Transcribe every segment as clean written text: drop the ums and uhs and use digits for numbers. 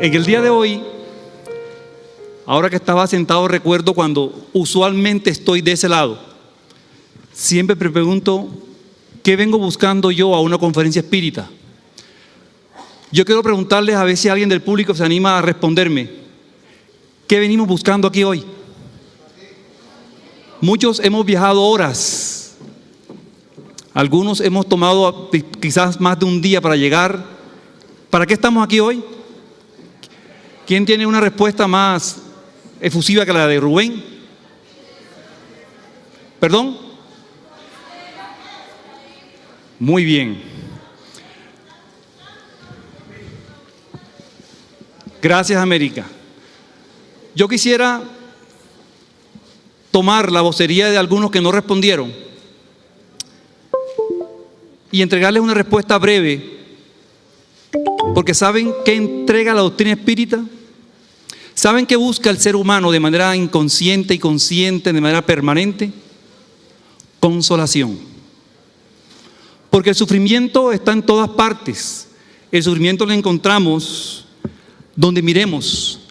En el día de hoy, ahora que estaba sentado, recuerdo cuando usualmente estoy de ese lado. Siempre me pregunto, ¿qué vengo buscando yo a una conferencia espírita? Yo quiero preguntarles a ver si alguien del público se anima a responderme. ¿Qué venimos buscando aquí hoy? Muchos hemos viajado horas. Algunos hemos tomado quizás más de un día para llegar. ¿Para qué estamos aquí hoy? ¿Quién tiene una respuesta más efusiva que la de Rubén? ¿Perdón? Muy bien. Gracias, América. Yo quisiera tomar la vocería de algunos que no respondieron y entregarles una respuesta breve, porque ¿saben qué entrega la doctrina espírita? ¿Saben qué busca el ser humano de manera inconsciente y consciente, de manera permanente? Consolación. Porque el sufrimiento está en todas partes. El sufrimiento lo encontramos donde miremos.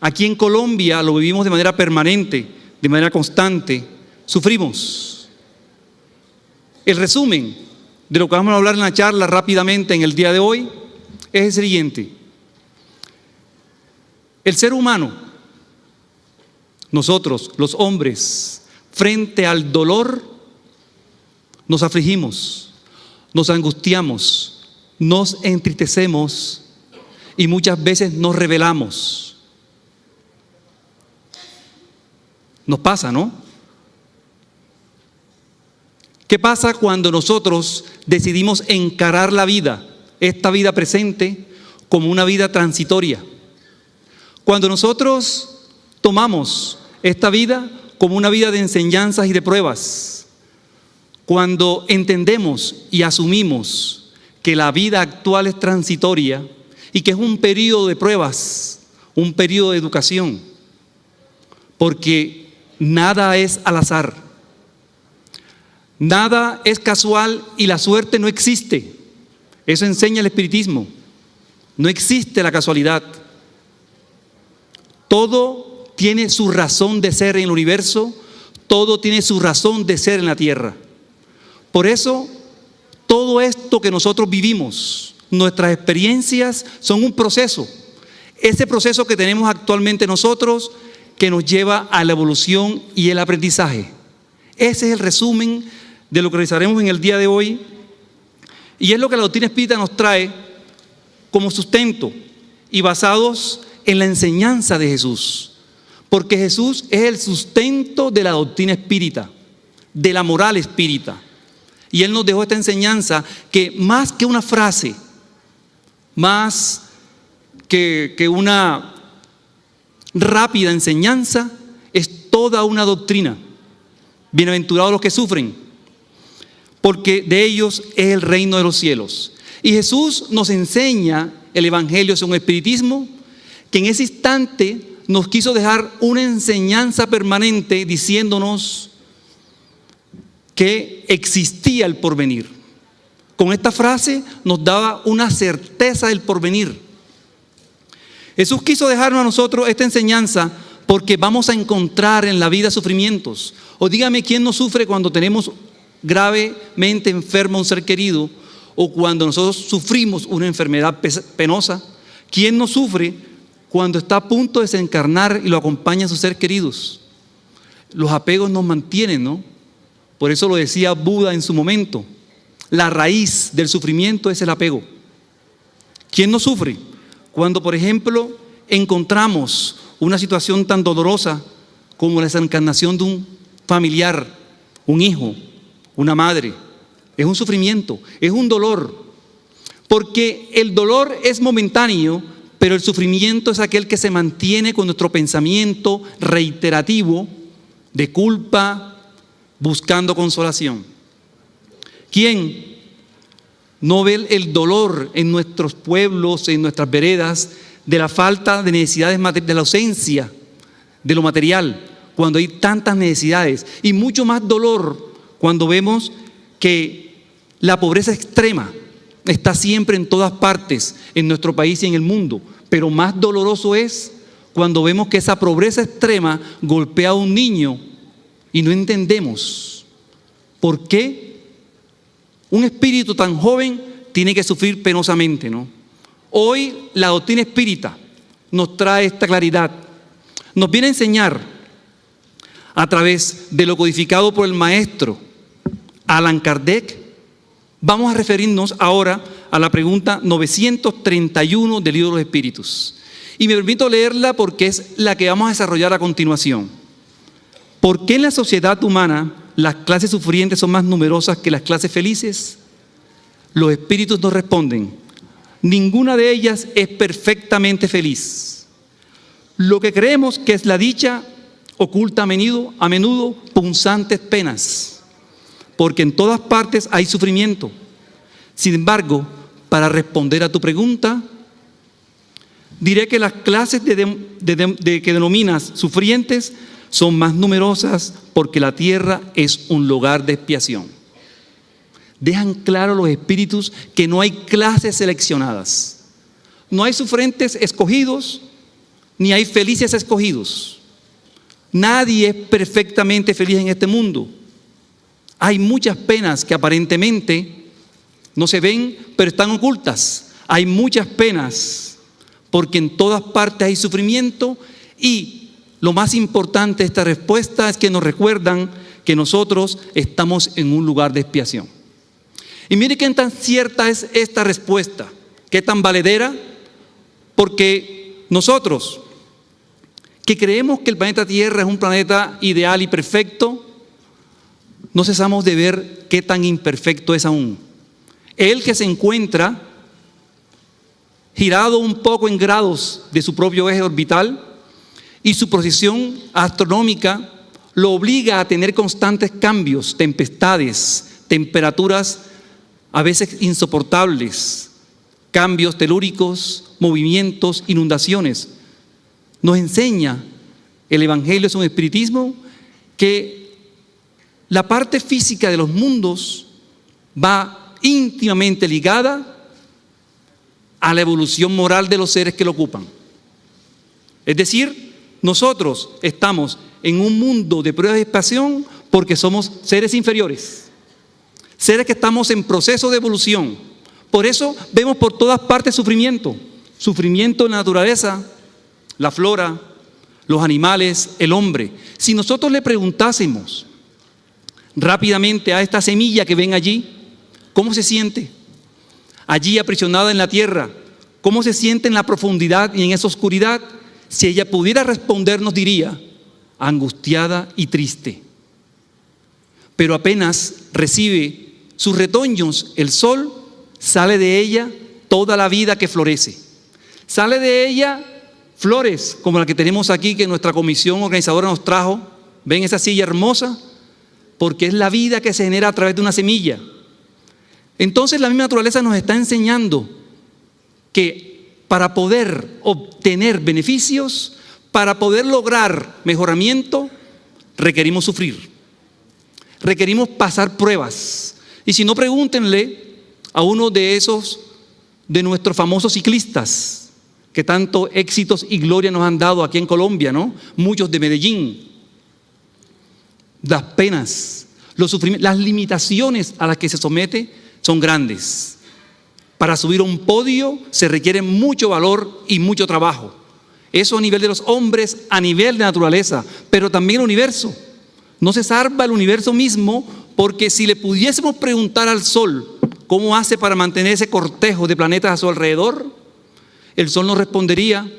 Aquí en Colombia lo vivimos de manera permanente, de manera constante. Sufrimos. El resumen de lo que vamos a hablar en la charla rápidamente en el día de hoy es el siguiente. El ser humano, nosotros, los hombres, frente al dolor, nos afligimos, nos angustiamos, nos entristecemos y muchas veces nos rebelamos. Nos pasa, ¿no? ¿Qué pasa cuando nosotros decidimos encarar la vida, esta vida presente, como una vida transitoria? Cuando nosotros tomamos esta vida como una vida de enseñanzas y de pruebas, cuando entendemos y asumimos que la vida actual es transitoria y que es un periodo de pruebas, un periodo de educación, porque nada es al azar, nada es casual y la suerte no existe. Eso enseña el espiritismo. No existe la casualidad. Todo tiene su razón de ser en el universo, todo tiene su razón de ser en la tierra. Por eso, todo esto que nosotros vivimos, nuestras experiencias, son un proceso. Ese proceso que tenemos actualmente nosotros, que nos lleva a la evolución y el aprendizaje. Ese es el resumen de lo que realizaremos en el día de hoy. Y es lo que la doctrina espírita nos trae como sustento y basados en la enseñanza de Jesús. Porque Jesús es el sustento de la doctrina espírita, de la moral espírita. Y Él nos dejó esta enseñanza que más que una frase, más que una rápida enseñanza, es toda una doctrina. Bienaventurados los que sufren, porque de ellos es el reino de los cielos. Y Jesús nos enseña el evangelio según el espiritismo, que en ese instante nos quiso dejar una enseñanza permanente diciéndonos que existía el porvenir. Con esta frase nos daba una certeza del porvenir. Jesús quiso dejarnos a nosotros esta enseñanza porque vamos a encontrar en la vida sufrimientos. O dígame, ¿quién no sufre cuando tenemos gravemente enfermo a un ser querido o cuando nosotros sufrimos una enfermedad penosa? ¿Quién no sufre cuando está a punto de desencarnar y lo acompaña a sus seres queridos? Los apegos nos mantienen, ¿no? Por eso lo decía Buda en su momento. La raíz del sufrimiento es el apego. ¿Quién no sufre cuando, por ejemplo, encontramos una situación tan dolorosa como la desencarnación de un familiar, un hijo, una madre? Es un sufrimiento, es un dolor, porque el dolor es momentáneo, pero el sufrimiento es aquel que se mantiene con nuestro pensamiento reiterativo de culpa, buscando consolación. ¿Quién no ve el dolor en nuestros pueblos, en nuestras veredas, de la falta de necesidades, de la ausencia de lo material, cuando hay tantas necesidades? Y mucho más dolor cuando vemos que la pobreza extrema está siempre en todas partes, en nuestro país y en el mundo. pero más doloroso es cuando vemos que esa pobreza extrema golpea a un niño y no entendemos por qué un espíritu tan joven tiene que sufrir penosamente, ¿no? Hoy la doctrina espírita nos trae esta claridad. Nos viene a enseñar a través de lo codificado por el maestro Allan Kardec. Vamos a referirnos ahora a la pregunta 931 del Libro de los Espíritus. Y me permito leerla porque es la que vamos a desarrollar a continuación. ¿Por qué en la sociedad humana las clases sufrientes son más numerosas que las clases felices? Los espíritus nos responden: ninguna de ellas es perfectamente feliz. Lo que creemos que es la dicha oculta a menudo punzantes penas, porque en todas partes hay sufrimiento. Sin embargo, para responder a tu pregunta, diré que las clases que denominas sufrientes son más numerosas porque la tierra es un lugar de expiación. Dejan claro los espíritus que no hay clases seleccionadas. No hay sufrientes escogidos, ni hay felices escogidos. Nadie es perfectamente feliz en este mundo. Hay muchas penas que aparentemente no se ven, pero están ocultas. Hay muchas penas porque en todas partes hay sufrimiento, y lo más importante de esta respuesta es que nos recuerdan que nosotros estamos en un lugar de expiación. Y mire qué tan cierta es esta respuesta, qué tan valedera, porque nosotros que creemos que el planeta Tierra es un planeta ideal y perfecto, no cesamos de ver qué tan imperfecto es aún. Él que se encuentra girado un poco en grados de su propio eje orbital, y su posición astronómica lo obliga a tener constantes cambios, tempestades, temperaturas a veces insoportables, cambios telúricos, movimientos, inundaciones. Nos enseña el Evangelio, es un espiritismo, que la parte física de los mundos va íntimamente ligada a la evolución moral de los seres que lo ocupan. Es decir, nosotros estamos en un mundo de prueba y expiación porque somos seres inferiores, seres que estamos en proceso de evolución. Por eso vemos por todas partes sufrimiento. Sufrimiento en la naturaleza, la flora, los animales, el hombre. Si nosotros le preguntásemos rápidamente a esta semilla que ven allí, ¿cómo se siente? Allí aprisionada en la tierra, ¿cómo se siente en la profundidad y en esa oscuridad? Si ella pudiera responder, nos diría: angustiada y triste. Pero apenas recibe sus retoños el sol, sale de ella toda la vida que florece. Sale de ella flores como la que tenemos aquí, que nuestra comisión organizadora nos trajo. ¿Ven esa silla hermosa? Porque es la vida que se genera a través de una semilla. Entonces la misma naturaleza nos está enseñando que para poder obtener beneficios, para poder lograr mejoramiento, requerimos sufrir, requerimos pasar pruebas. Y si no, pregúntenle a uno de esos de nuestros famosos ciclistas que tanto éxitos y gloria nos han dado aquí en Colombia, ¿no? Muchos de Medellín. Las penas, los sufrimientos, las limitaciones a las que se somete son grandes. Para subir a un podio se requiere mucho valor y mucho trabajo. Eso a nivel de los hombres, a nivel de naturaleza, pero también el universo. No se salva el universo mismo, porque si le pudiésemos preguntar al Sol cómo hace para mantener ese cortejo de planetas a su alrededor, el Sol nos respondería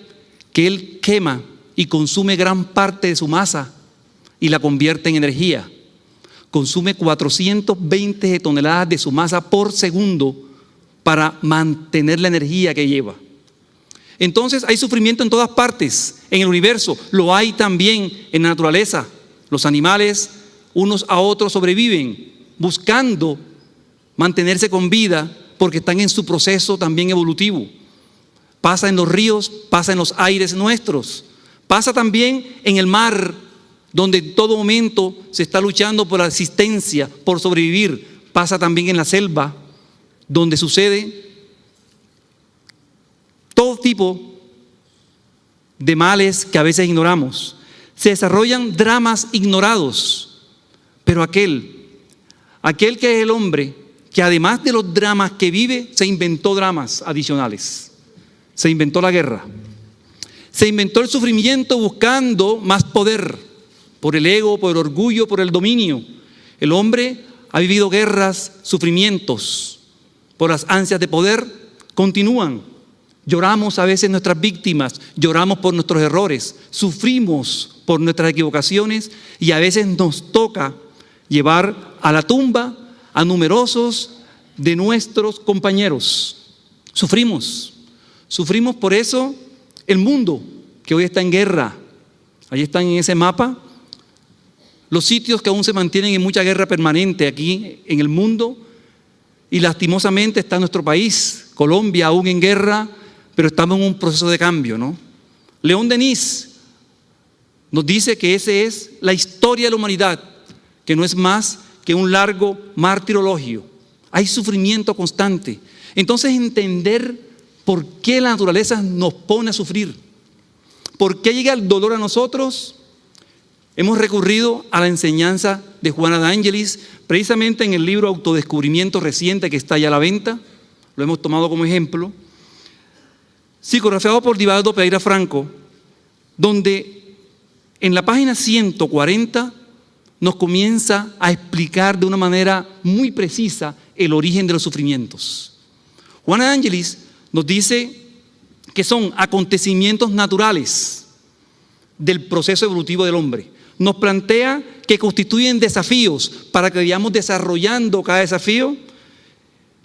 que él quema y consume gran parte de su masa y la convierte en energía. Consume 420 toneladas de su masa por segundo para mantener la energía que lleva. Entonces hay sufrimiento en todas partes, en el universo, lo hay también en la naturaleza. Los animales unos a otros sobreviven buscando mantenerse con vida porque están en su proceso también evolutivo. Pasa en los ríos, pasa en los aires nuestros, pasa también en el mar, donde en todo momento se está luchando por la existencia, por sobrevivir. Pasa también en la selva, donde sucede todo tipo de males que a veces ignoramos. Se desarrollan dramas ignorados. Pero aquel que es el hombre, que además de los dramas que vive, se inventó dramas adicionales. Se inventó la guerra. Se inventó el sufrimiento buscando más poder, por el ego, por el orgullo, por el dominio. El hombre ha vivido guerras, sufrimientos, por las ansias de poder, continúan. Lloramos a veces nuestras víctimas, lloramos por nuestros errores, sufrimos por nuestras equivocaciones y a veces nos toca llevar a la tumba a numerosos de nuestros compañeros. Sufrimos por eso el mundo que hoy está en guerra. Ahí están en ese mapa los sitios que aún se mantienen en mucha guerra permanente aquí en el mundo, y lastimosamente está nuestro país, Colombia, aún en guerra, pero estamos en un proceso de cambio, ¿no? León Denis nos dice que esa es la historia de la humanidad, que no es más que un largo martirologio. Hay sufrimiento constante. Entonces, entender por qué la naturaleza nos pone a sufrir, por qué llega el dolor a nosotros. Hemos recurrido a la enseñanza de Juana de Angelis, precisamente en el libro Autodescubrimiento reciente que está ya a la venta. Lo hemos tomado como ejemplo. Psicografiado por Divaldo Pereira Franco, donde en la página 140 nos comienza a explicar de una manera muy precisa el origen de los sufrimientos. Juana de Angelis nos dice que son acontecimientos naturales del proceso evolutivo del hombre. Nos plantea que constituyen desafíos para que vayamos desarrollando cada desafío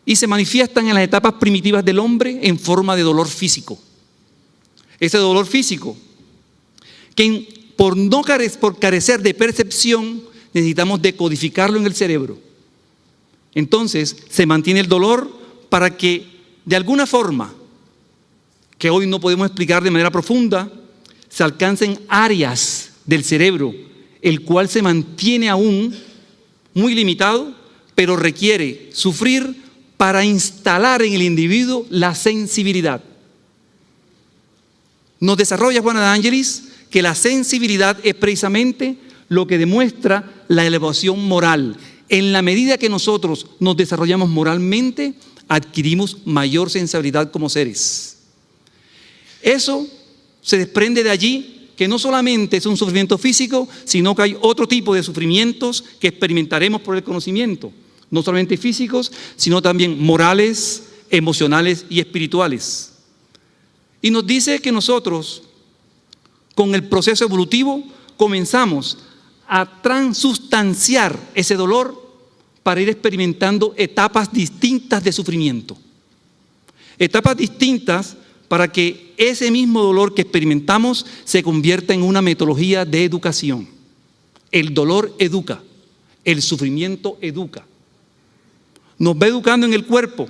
y se manifiestan en las etapas primitivas del hombre en forma de dolor físico. Ese dolor físico, que por carecer de percepción, necesitamos decodificarlo en el cerebro. Entonces, se mantiene el dolor para que, de alguna forma, que hoy no podemos explicar de manera profunda, se alcancen áreas del cerebro, el cual se mantiene aún muy limitado, pero requiere sufrir para instalar en el individuo la sensibilidad. Nos desarrolla Juana de Angelis que la sensibilidad es precisamente lo que demuestra la elevación moral. En la medida que nosotros nos desarrollamos moralmente, adquirimos mayor sensibilidad como seres. Eso se desprende de allí, que no solamente es un sufrimiento físico, sino que hay otro tipo de sufrimientos que experimentaremos por el conocimiento. No solamente físicos, sino también morales, emocionales y espirituales. Y nos dice que nosotros, con el proceso evolutivo, comenzamos a transustanciar ese dolor para ir experimentando etapas distintas de sufrimiento. Etapas distintas para que ese mismo dolor que experimentamos se convierta en una metodología de educación. El dolor educa, el sufrimiento educa. Nos va educando en el cuerpo,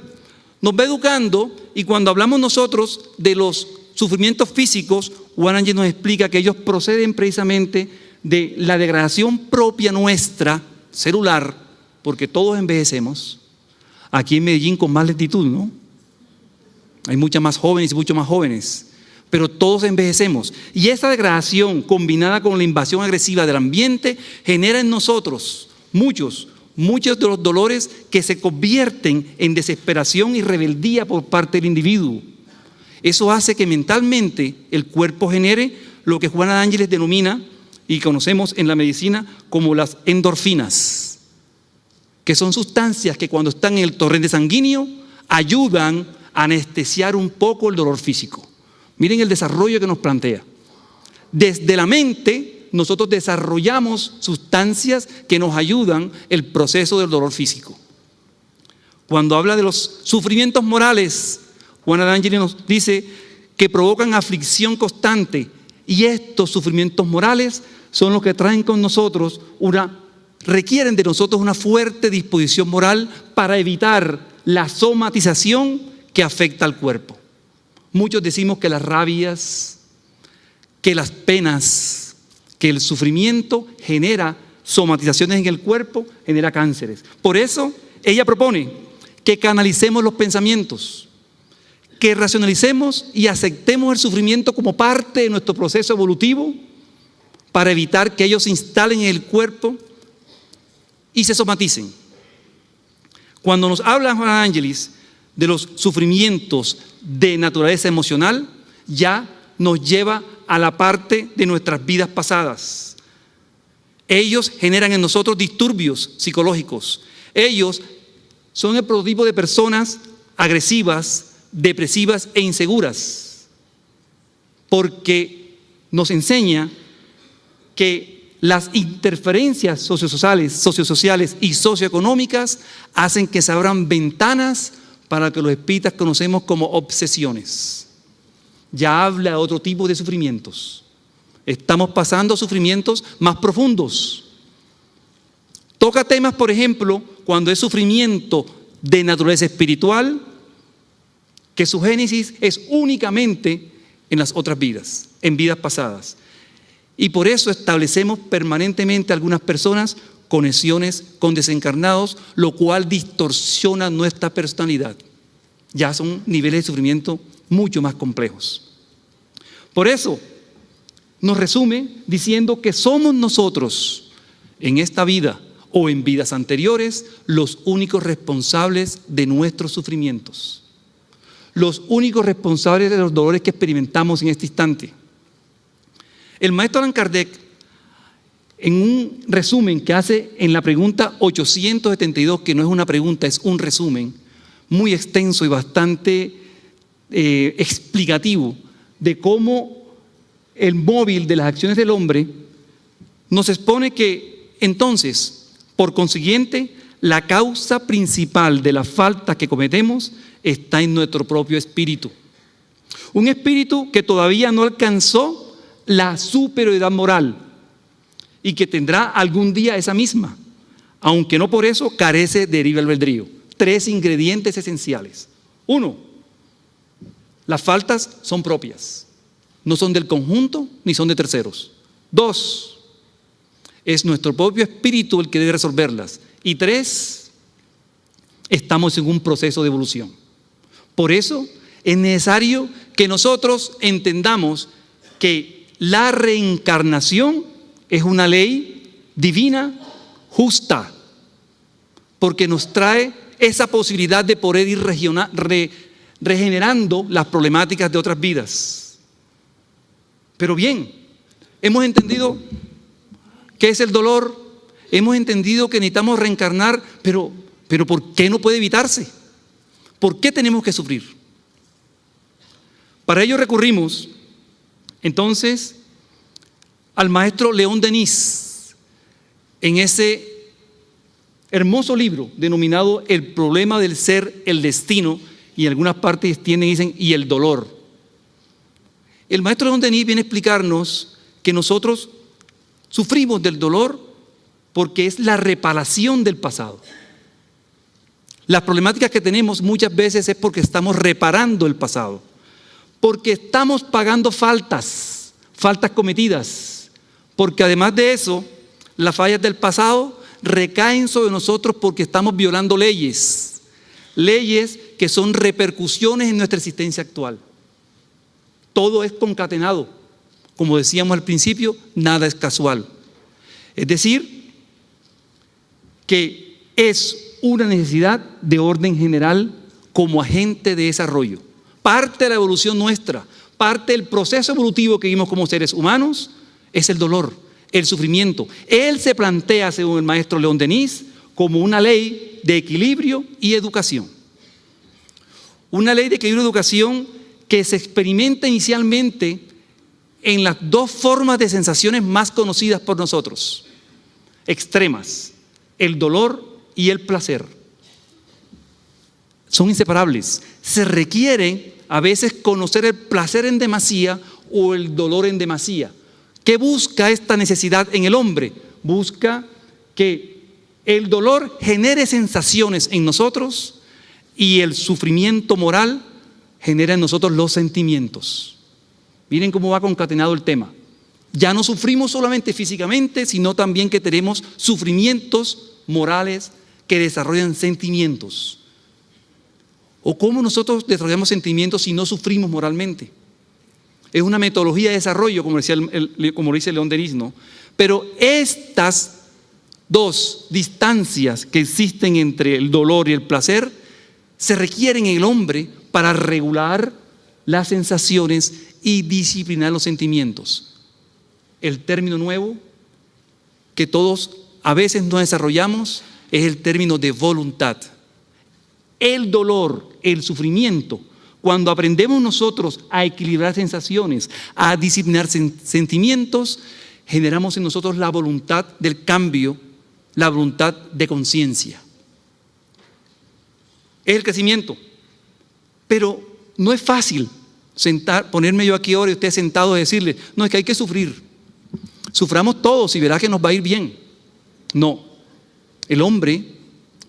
nos va educando, y cuando hablamos nosotros de los sufrimientos físicos, Juan Ángel nos explica que ellos proceden precisamente de la degradación propia nuestra, celular, porque todos envejecemos. Aquí en Medellín con más lentitud, ¿no? Hay muchas más jóvenes y muchos más jóvenes, pero todos envejecemos. Y esa degradación combinada con la invasión agresiva del ambiente genera en nosotros muchos de los dolores que se convierten en desesperación y rebeldía por parte del individuo. Eso hace que mentalmente el cuerpo genere lo que Juana de Angelis denomina y conocemos en la medicina como las endorfinas, que son sustancias que cuando están en el torrente sanguíneo ayudan a anestesiar un poco el dolor físico. Miren el desarrollo que nos plantea. Desde la mente nosotros desarrollamos sustancias que nos ayudan el proceso del dolor físico. Cuando habla de los sufrimientos morales, Juana de Angelis nos dice que provocan aflicción constante, y estos sufrimientos morales son los que traen con nosotros requieren de nosotros una fuerte disposición moral para evitar la somatización que afecta al cuerpo. Muchos decimos que las rabias, que las penas, que el sufrimiento genera somatizaciones en el cuerpo, genera cánceres. Por eso ella propone que canalicemos los pensamientos, que racionalicemos y aceptemos el sufrimiento como parte de nuestro proceso evolutivo para evitar que ellos se instalen en el cuerpo y se somaticen. Cuando nos habla Juan Ángelis de los sufrimientos de naturaleza emocional, ya nos lleva a la parte de nuestras vidas pasadas. Ellos generan en nosotros disturbios psicológicos. Ellos son el prototipo de personas agresivas, depresivas e inseguras, porque nos enseña que las interferencias sociosociales y socioeconómicas hacen que se abran ventanas para lo que los espíritas conocemos como obsesiones. Ya habla de otro tipo de sufrimientos. Estamos pasando a sufrimientos más profundos. Toca temas, por ejemplo, cuando es sufrimiento de naturaleza espiritual, que su génesis es únicamente en las otras vidas, en vidas pasadas. Y por eso establecemos permanentemente algunas personas conexiones con desencarnados, lo cual distorsiona nuestra personalidad. Ya son niveles de sufrimiento mucho más complejos. Por eso nos resume diciendo que somos nosotros en esta vida o en vidas anteriores los únicos responsables de nuestros sufrimientos, los únicos responsables de los dolores que experimentamos en este instante. El maestro Allan Kardec, en un resumen que hace en la pregunta 872, que no es una pregunta, es un resumen muy extenso y bastante explicativo de cómo el móvil de las acciones del hombre, nos expone que entonces, por consiguiente, la causa principal de la falta que cometemos está en nuestro propio espíritu. Un espíritu que todavía no alcanzó la superioridad moral y que tendrá algún día esa misma, aunque no por eso carece de libre albedrío. 3 ingredientes esenciales. 1, las faltas son propias, no son del conjunto ni son de terceros. 2, es nuestro propio espíritu el que debe resolverlas. Y 3, estamos en un proceso de evolución. Por eso es necesario que nosotros entendamos que la reencarnación es una ley divina, justa, porque nos trae esa posibilidad de poder ir regenerando las problemáticas de otras vidas. Pero bien, hemos entendido qué es el dolor, hemos entendido que necesitamos reencarnar, pero ¿por qué no puede evitarse? ¿Por qué tenemos que sufrir? Para ello recurrimos entonces al maestro León Denis en ese hermoso libro denominado El problema del ser, el destino, y en algunas partes dicen y el dolor. El maestro León Denis viene a explicarnos que nosotros sufrimos del dolor porque es la reparación del pasado. Las problemáticas que tenemos muchas veces es porque estamos reparando el pasado, porque estamos pagando faltas cometidas, porque además de eso, las fallas del pasado recaen sobre nosotros porque estamos violando leyes que son repercusiones en nuestra existencia actual. Todo es concatenado. Como decíamos al principio, nada es casual. Es decir, que es una necesidad de orden general como agente de desarrollo. Parte de la evolución nuestra, parte del proceso evolutivo que vimos como seres humanos, es el dolor, el sufrimiento. Él se plantea, según el maestro León Denis, como una ley de equilibrio y educación. Una ley de equilibrio y educación que se experimenta inicialmente en las 2 formas de sensaciones más conocidas por nosotros, extremas, el dolor y el placer. Son inseparables. Se requiere a veces conocer el placer en demasía o el dolor en demasía. ¿Qué busca esta necesidad en el hombre? Busca que el dolor genere sensaciones en nosotros y el sufrimiento moral genera en nosotros los sentimientos. Miren cómo va concatenado el tema. Ya no sufrimos solamente físicamente, sino también que tenemos sufrimientos morales que desarrollan sentimientos. ¿O cómo nosotros desarrollamos sentimientos si no sufrimos moralmente? Es una metodología de desarrollo, como dice León Denis, ¿no? Pero estas dos distancias que existen entre el dolor y el placer se requieren en el hombre para regular las sensaciones y disciplinar los sentimientos. El término nuevo que todos a veces no desarrollamos es el término de voluntad. El dolor, el sufrimiento, cuando aprendemos nosotros a equilibrar sensaciones, a disciplinar sentimientos, generamos en nosotros la voluntad del cambio, la voluntad de conciencia. Es el crecimiento. Pero no es fácil ponerme yo aquí ahora y usted sentado y decirle, no, es que hay que sufrir. Suframos todos y verá que nos va a ir bien. No. El hombre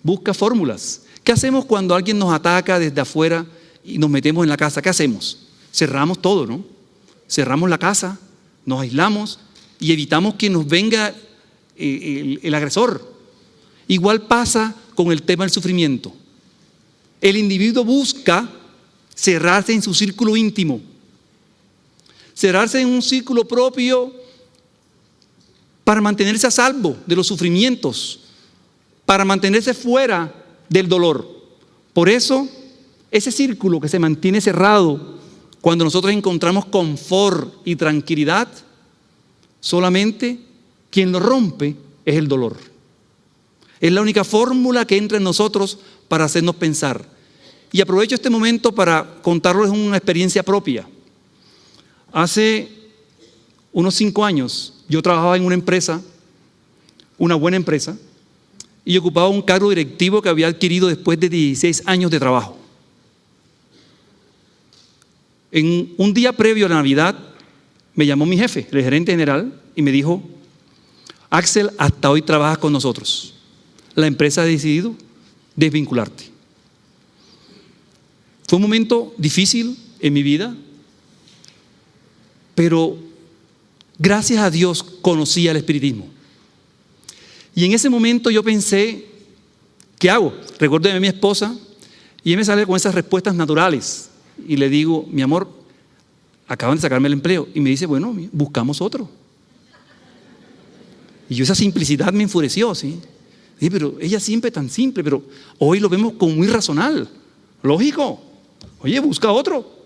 busca fórmulas. ¿Qué hacemos cuando alguien nos ataca desde afuera y nos metemos en la casa? ¿Qué hacemos? Cerramos todo, ¿no? Cerramos la casa, nos aislamos y evitamos que nos venga el agresor. Igual pasa con el tema del sufrimiento. El individuo busca cerrarse en su círculo íntimo, cerrarse en un círculo propio para mantenerse a salvo de los sufrimientos, para mantenerse fuera del dolor. Por eso, ese círculo que se mantiene cerrado, cuando nosotros encontramos confort y tranquilidad, solamente quien lo rompe es el dolor. Es la única fórmula que entra en nosotros para hacernos pensar. Y aprovecho este momento para contarles una experiencia propia. Hace unos 5 años, yo trabajaba en una empresa, una buena empresa, y ocupaba un cargo directivo que había adquirido después de 16 años de trabajo. En un día previo a la Navidad, me llamó mi jefe, el gerente general, y me dijo, Axel, hasta hoy trabajas con nosotros. La empresa ha decidido desvincularte. Fue un momento difícil en mi vida, pero gracias a Dios conocía el espiritismo. Y en ese momento yo pensé, ¿qué hago? Recuerdo a mi esposa y ella me sale con esas respuestas naturales. Y le digo, mi amor, acaban de sacarme el empleo. Y me dice, bueno, buscamos otro. Y yo esa simplicidad me enfureció, ¿sí? Sí, pero ella siempre tan simple, pero hoy lo vemos como muy racional. Lógico. Oye, busca otro.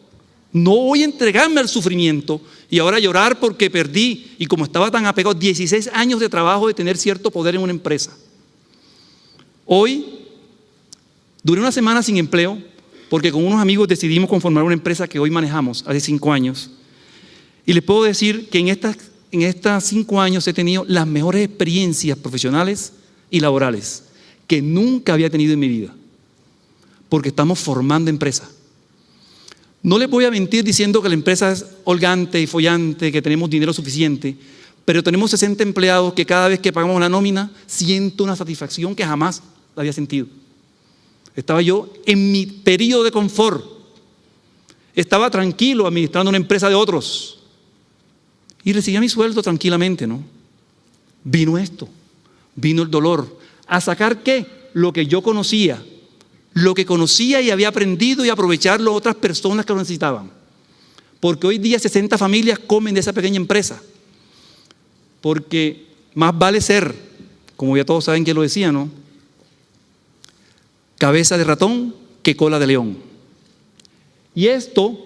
No voy a entregarme al sufrimiento y ahora llorar porque perdí. Y como estaba tan apegado, 16 años de trabajo de tener cierto poder en una empresa. Hoy, duré una semana sin empleo porque con unos amigos decidimos conformar una empresa que hoy manejamos hace 5 años. Y les puedo decir que en estas 5 años he tenido las mejores experiencias profesionales y laborales que nunca había tenido en mi vida. Porque estamos formando empresa. No les voy a mentir diciendo que la empresa es holgante y follante, que tenemos dinero suficiente, pero tenemos 60 empleados que cada vez que pagamos la nómina siento una satisfacción que jamás la había sentido. Estaba yo en mi periodo de confort. Estaba tranquilo administrando una empresa de otros. Y recibía mi sueldo tranquilamente, ¿no? Vino esto, vino el dolor. ¿A sacar qué? Lo que yo conocía. Lo que conocía y había aprendido y aprovecharlo a otras personas que lo necesitaban. Porque hoy día 60 familias comen de esa pequeña empresa. Porque más vale ser, como ya todos saben que lo decía, ¿no? Cabeza de ratón que cola de león. Y esto,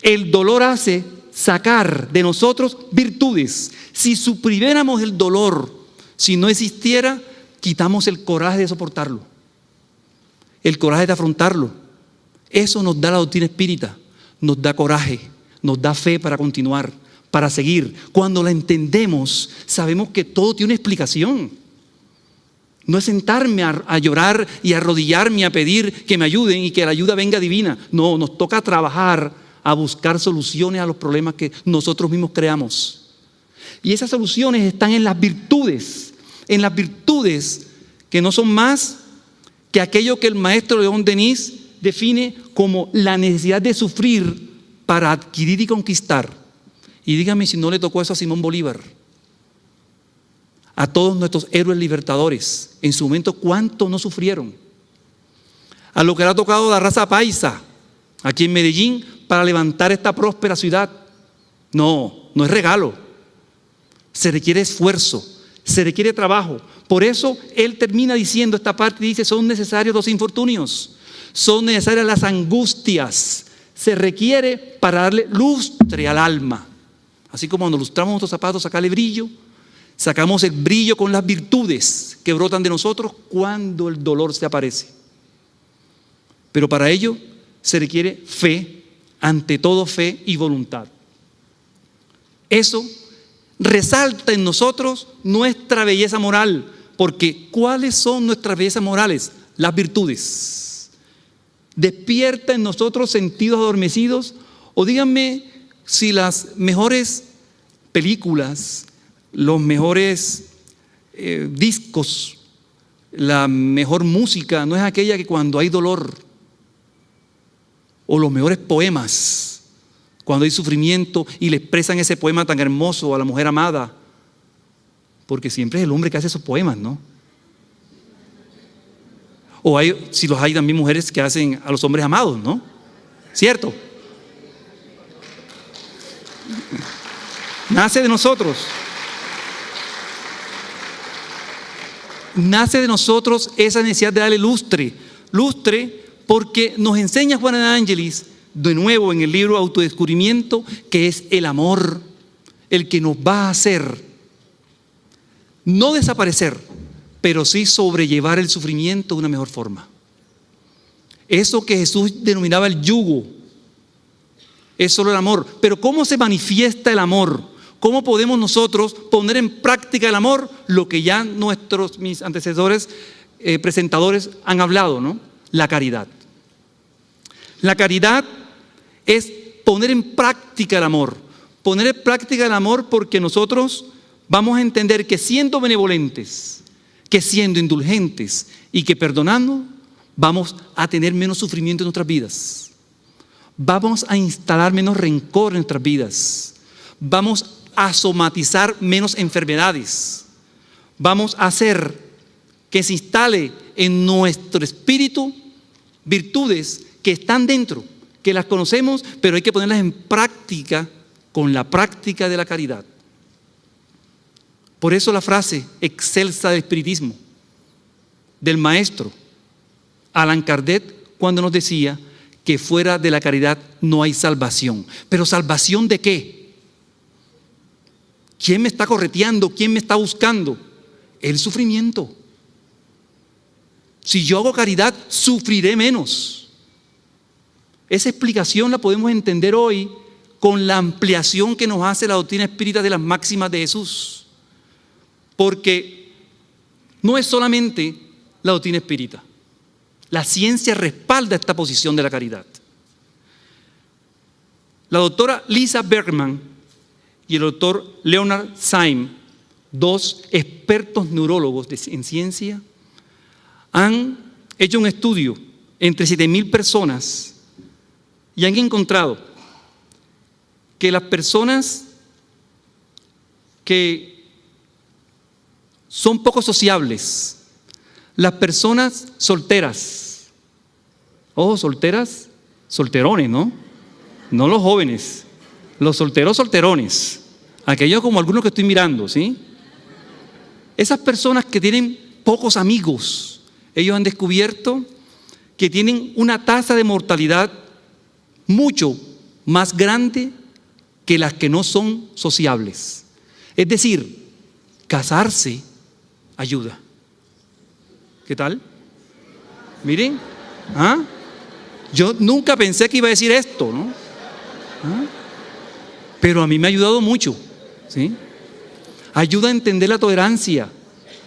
el dolor hace sacar de nosotros virtudes. Si suprimiéramos el dolor, si no existiera, quitamos el coraje de soportarlo. El coraje de afrontarlo. Eso nos da la doctrina espírita, nos da coraje, nos da fe para continuar, para seguir. Cuando la entendemos, sabemos que todo tiene una explicación. No es sentarme a llorar y arrodillarme a pedir que me ayuden y que la ayuda venga divina. No, nos toca trabajar a buscar soluciones a los problemas que nosotros mismos creamos. Y esas soluciones están en las virtudes que no son más que aquello que el maestro León Denis define como la necesidad de sufrir para adquirir y conquistar. Y dígame si no le tocó eso a Simón Bolívar, a todos nuestros héroes libertadores. En su momento, ¿cuánto no sufrieron? a lo que le ha tocado la raza paisa aquí en Medellín para levantar esta próspera ciudad. No, no es regalo. Se requiere esfuerzo, se requiere trabajo. Por eso él termina diciendo esta parte, dice, son necesarios los infortunios, son necesarias las angustias. Se requiere para darle lustre al alma. Así como cuando lustramos nuestros zapatos, sacarle brillo, sacamos el brillo con las virtudes que brotan de nosotros cuando el dolor se aparece. Pero para ello se requiere fe, ante todo fe y voluntad. Eso resalta en nosotros nuestra belleza moral, porque ¿cuáles son nuestras bellezas morales? Las virtudes. Despierta en nosotros sentidos adormecidos, o díganme si las mejores películas, los mejores discos, la mejor música no es aquella que cuando hay dolor, o los mejores poemas cuando hay sufrimiento y le expresan ese poema tan hermoso a la mujer amada, porque siempre es el hombre que hace esos poemas, ¿no? O si los hay también mujeres que hacen a los hombres amados, ¿no? ¿Cierto? Nace de nosotros. Nace de nosotros esa necesidad de darle lustre. Lustre porque nos enseña Juana de Ángelis, de nuevo en el libro Autodescubrimiento, que es el amor el que nos va a hacer no desaparecer, pero sí sobrellevar el sufrimiento de una mejor forma. Eso que Jesús denominaba el yugo es solo el amor. Pero ¿cómo se manifiesta el amor? ¿Cómo podemos nosotros poner en práctica el amor? Lo que ya mis antecesores, presentadores han hablado, ¿no? La caridad. La caridad es poner en práctica el amor. Poner en práctica el amor porque nosotros vamos a entender que siendo benevolentes, que siendo indulgentes y que perdonando, vamos a tener menos sufrimiento en nuestras vidas. Vamos a instalar menos rencor en nuestras vidas. Vamos a somatizar menos enfermedades. Vamos a hacer que se instale en nuestro espíritu virtudes que están dentro, que las conocemos, pero hay que ponerlas en práctica con la práctica de la caridad. Por eso la frase excelsa del espiritismo del maestro Allan Kardec, cuando nos decía que fuera de la caridad no hay salvación. ¿Pero salvación de qué? ¿Quién me está correteando? ¿Quién me está buscando? El sufrimiento. Si yo hago caridad, sufriré menos. Esa explicación la podemos entender hoy con la ampliación que nos hace la doctrina espírita de las máximas de Jesús. Porque no es solamente la doctrina espírita. La ciencia respalda esta posición de la caridad. La doctora Lisa Bergman y el doctor Leonard Syme, dos expertos neurólogos en ciencia, han hecho un estudio entre 7,000 personas y han encontrado que las personas que son poco sociables, las personas solteras, ojo, solteras, solterones, ¿no? No los jóvenes, los solteros, solterones, aquellos como algunos que estoy mirando, ¿sí? Esas personas que tienen pocos amigos, ellos han descubierto que tienen una tasa de mortalidad mucho más grande que las que no son sociables. Es decir, casarse ayuda. ¿Qué tal? Miren, yo nunca pensé que iba a decir esto, ¿no? Pero a mí me ha ayudado mucho, ¿sí? Ayuda a entender la tolerancia,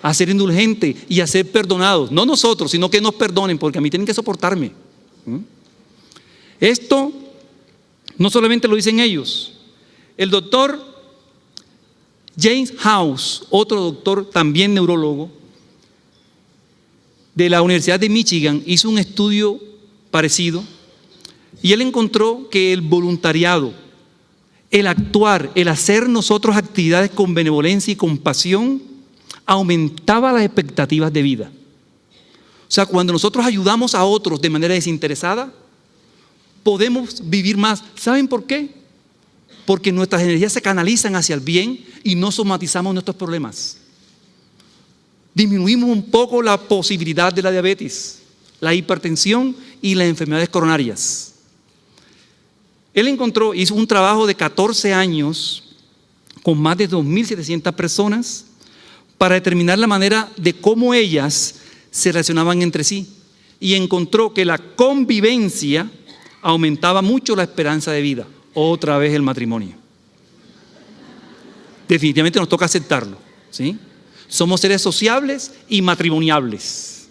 a ser indulgente y a ser perdonados. No nosotros, sino que nos perdonen, porque a mí tienen que soportarme. Esto no solamente lo dicen ellos. El doctor James House, otro doctor también neurólogo, de la Universidad de Michigan, hizo un estudio parecido y él encontró que el voluntariado, el actuar, el hacer nosotros actividades con benevolencia y compasión aumentaba las expectativas de vida. O sea, cuando nosotros ayudamos a otros de manera desinteresada, podemos vivir más. ¿Saben por qué? Porque nuestras energías se canalizan hacia el bien y no somatizamos nuestros problemas. Disminuimos un poco la posibilidad de la diabetes, la hipertensión y las enfermedades coronarias. Él hizo un trabajo de 14 años con más de 2.700 personas para determinar la manera de cómo ellas se relacionaban entre sí, y encontró que la convivencia aumentaba mucho la esperanza de vida. Otra vez el matrimonio. Definitivamente nos toca aceptarlo, ¿sí? Somos seres sociables y matrimoniables.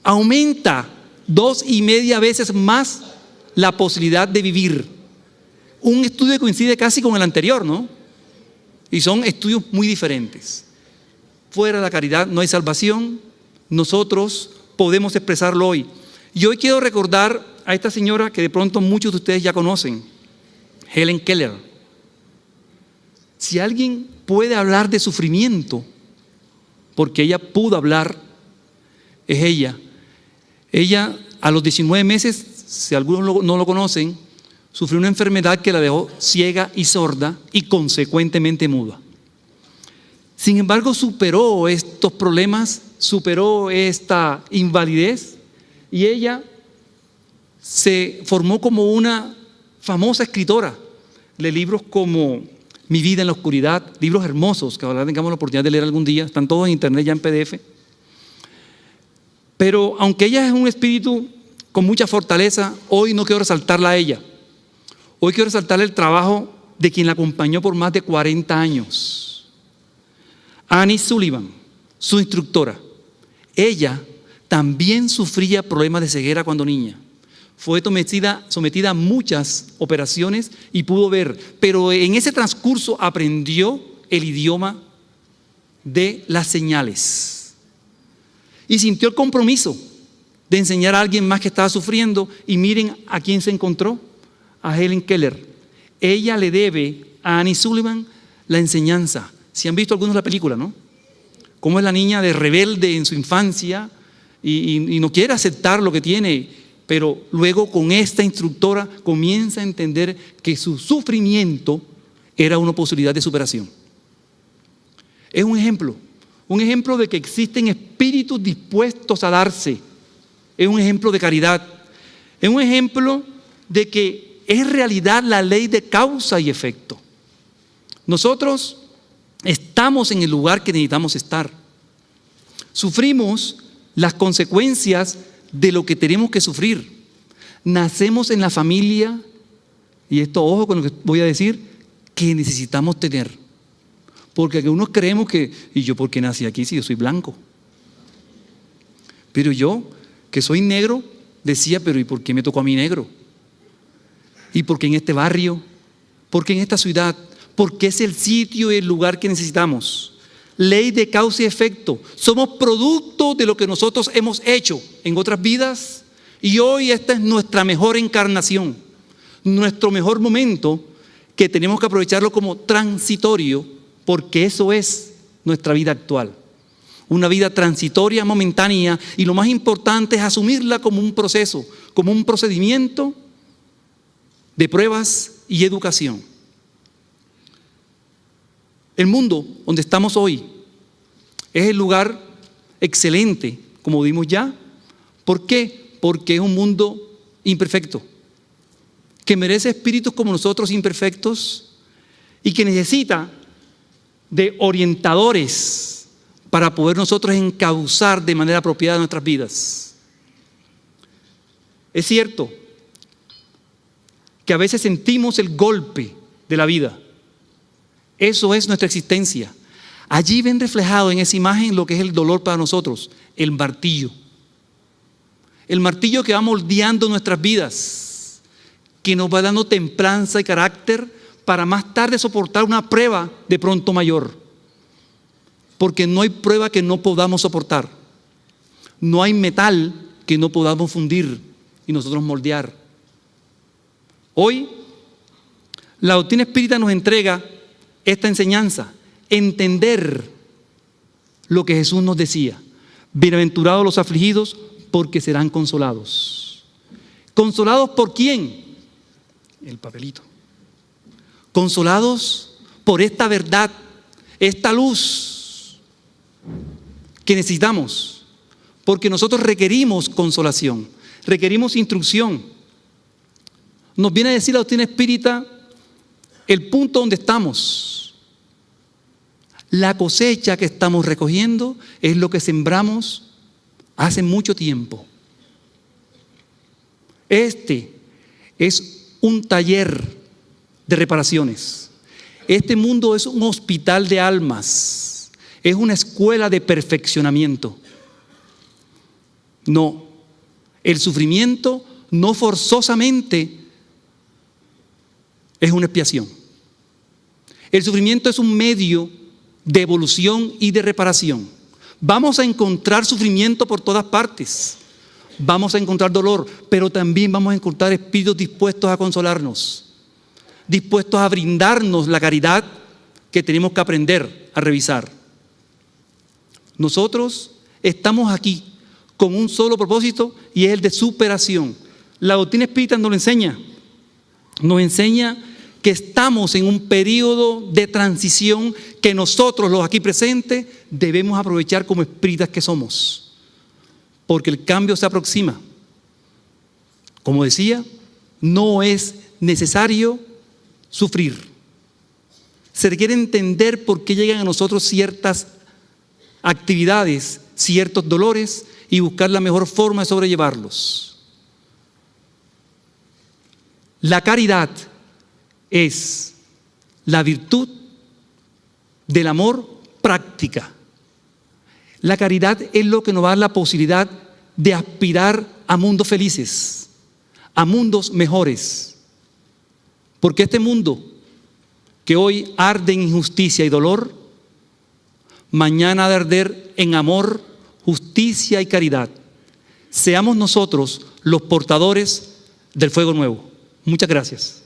Aumenta 2,5 veces más la posibilidad de vivir. Un estudio que coincide casi con el anterior, ¿no? Y son estudios muy diferentes. Fuera de la caridad no hay salvación. Nosotros podemos expresarlo hoy. Y hoy quiero recordar a esta señora que de pronto muchos de ustedes ya conocen, Helen Keller. Si alguien puede hablar de sufrimiento, porque ella pudo hablar, es ella. Ella a los 19 meses, si algunos no lo conocen, sufrió una enfermedad que la dejó ciega y sorda y consecuentemente muda. Sin embargo, superó estos problemas, superó esta invalidez, y ella se formó como una famosa escritora de libros como Mi vida en la oscuridad, libros hermosos que ojalá tengamos la oportunidad de leer algún día, están todos en internet ya en PDF. Pero aunque ella es un espíritu con mucha fortaleza, hoy no quiero resaltarla a ella. Hoy quiero resaltar el trabajo de quien la acompañó por más de 40 años. Annie Sullivan, su instructora. Ella también sufría problemas de ceguera cuando niña. Fue sometida a muchas operaciones y pudo ver, pero en ese transcurso aprendió el idioma de las señales. Y sintió el compromiso de enseñar a alguien más que estaba sufriendo, y miren a quién se encontró, a Helen Keller. Ella le debe a Annie Sullivan la enseñanza. Si han visto algunos la película, ¿no? Cómo es la niña de rebelde en su infancia y no quiere aceptar lo que tiene, pero luego con esta instructora comienza a entender que su sufrimiento era una posibilidad de superación. Es un ejemplo de que existen espíritus dispuestos a darse. Es un ejemplo de caridad. Es un ejemplo de que es realidad la ley de causa y efecto. Nosotros estamos en el lugar que necesitamos estar. Sufrimos las consecuencias de lo que tenemos que sufrir. Nacemos en la familia, y esto, ojo con lo que voy a decir, que necesitamos tener. Porque algunos creemos que, ¿y yo por qué nací aquí si yo soy blanco? Pero yo, que soy negro, decía, pero ¿y por qué me tocó a mí negro? ¿Y por qué en este barrio? ¿Por qué en esta ciudad? Porque es el sitio y el lugar que necesitamos. Ley de causa y efecto. Somos producto de lo que nosotros hemos hecho en otras vidas, y hoy esta es nuestra mejor encarnación, nuestro mejor momento, que tenemos que aprovecharlo como transitorio, porque eso es nuestra vida actual. Una vida transitoria, momentánea, y lo más importante es asumirla como un proceso, como un procedimiento de pruebas y educación. El mundo donde estamos hoy es el lugar excelente, como vimos ya. ¿Por qué? Porque es un mundo imperfecto, que merece espíritus como nosotros imperfectos, y que necesita de orientadores para poder nosotros encauzar de manera apropiada nuestras vidas. Es cierto que a veces sentimos el golpe de la vida. Eso es nuestra existencia. Allí ven reflejado en esa imagen lo que es el dolor para nosotros, el martillo. El martillo que va moldeando nuestras vidas, que nos va dando templanza y carácter para más tarde soportar una prueba de pronto mayor. Porque no hay prueba que no podamos soportar. No hay metal que no podamos fundir y nosotros moldear. Hoy, la doctrina espírita nos entrega esta enseñanza, entender lo que Jesús nos decía. Bienaventurados los afligidos, porque serán consolados. ¿Consolados por quién? El papelito. Consolados por esta verdad, esta luz que necesitamos, porque nosotros requerimos consolación, requerimos instrucción. Nos viene a decir la doctrina espírita el punto donde estamos. La cosecha que estamos recogiendo es lo que sembramos hace mucho tiempo. Este es un taller de reparaciones. Este mundo es un hospital de almas. Es una escuela de perfeccionamiento. No, el sufrimiento no forzosamente es una expiación. El sufrimiento es un medio de evolución y de reparación. Vamos a encontrar sufrimiento por todas partes. Vamos a encontrar dolor, pero también vamos a encontrar espíritus dispuestos a consolarnos, dispuestos a brindarnos la caridad que tenemos que aprender a revisar. Nosotros estamos aquí con un solo propósito y es el de superación. La doctrina espírita nos lo enseña. Nos enseña que estamos en un periodo de transición que nosotros, los aquí presentes, debemos aprovechar como espíritas que somos, porque el cambio se aproxima. Como decía, no es necesario sufrir. Se requiere entender por qué llegan a nosotros ciertas actividades, ciertos dolores y buscar la mejor forma de sobrellevarlos. La caridad es la virtud del amor práctica. La caridad es lo que nos da la posibilidad de aspirar a mundos felices, a mundos mejores. Porque este mundo que hoy arde en injusticia y dolor, mañana ha de arder en amor, justicia y caridad. Seamos nosotros los portadores del fuego nuevo. Muchas gracias.